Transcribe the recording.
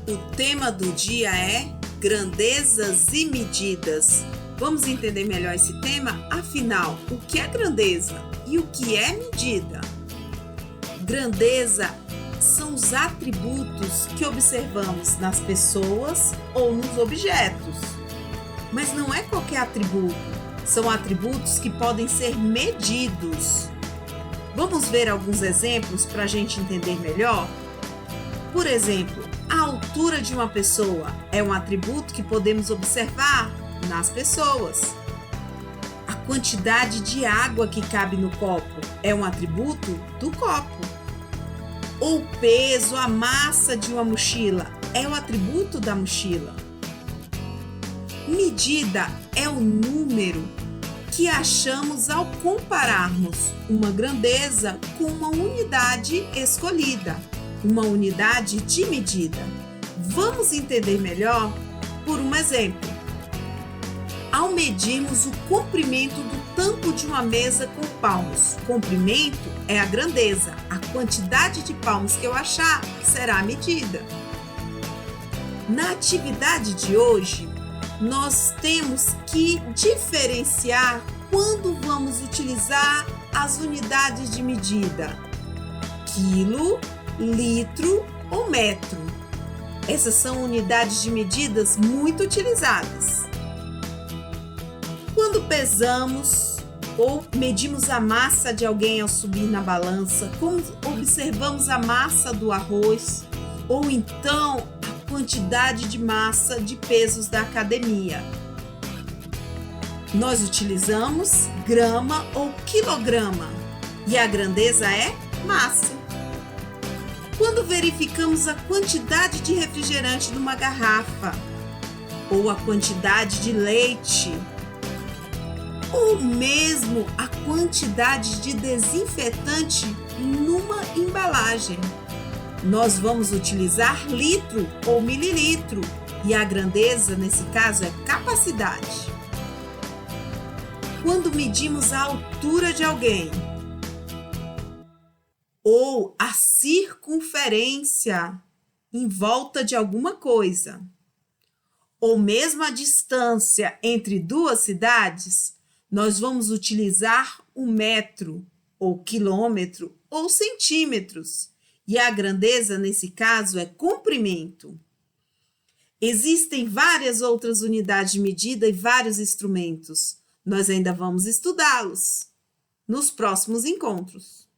O tema do dia é grandezas e medidas. Vamos entender melhor esse tema? Afinal, o que é grandeza e o que é medida? Grandeza são os atributos que observamos nas pessoas ou nos objetos. Mas não é qualquer atributo, são atributos que podem ser medidos. Vamos ver alguns exemplos para a gente entender melhor? Por exemplo, a altura de uma pessoa é um atributo que podemos observar nas pessoas. A quantidade de água que cabe no copo é um atributo do copo. O peso, a massa de uma mochila é um atributo da mochila. Medida é o número que achamos ao compararmos uma grandeza com uma unidade escolhida, uma unidade de medida. Vamos entender melhor por um exemplo. Ao medirmos o comprimento do tampo de uma mesa com palmos, comprimento é a grandeza, a quantidade de palmos que eu achar será a medida. Na atividade de hoje, nós temos que diferenciar quando vamos utilizar as unidades de medida: quilo, litro ou metro. Essas são unidades de medidas muito utilizadas. Quando pesamos ou medimos a massa de alguém ao subir na balança, como observamos a massa do arroz, ou então a quantidade de massa de pesos da academia. Nós utilizamos grama ou quilograma e a grandeza é massa. Quando verificamos a quantidade de refrigerante numa garrafa, ou a quantidade de leite, ou mesmo a quantidade de desinfetante numa embalagem, nós vamos utilizar litro ou mililitro, e a grandeza, nesse caso, é capacidade. Quando medimos a altura de alguém, ou a circunferência em volta de alguma coisa, ou mesmo a distância entre duas cidades, nós vamos utilizar o metro, ou quilômetro, ou centímetros. E a grandeza, nesse caso, é comprimento. Existem várias outras unidades de medida e vários instrumentos. Nós ainda vamos estudá-los nos próximos encontros.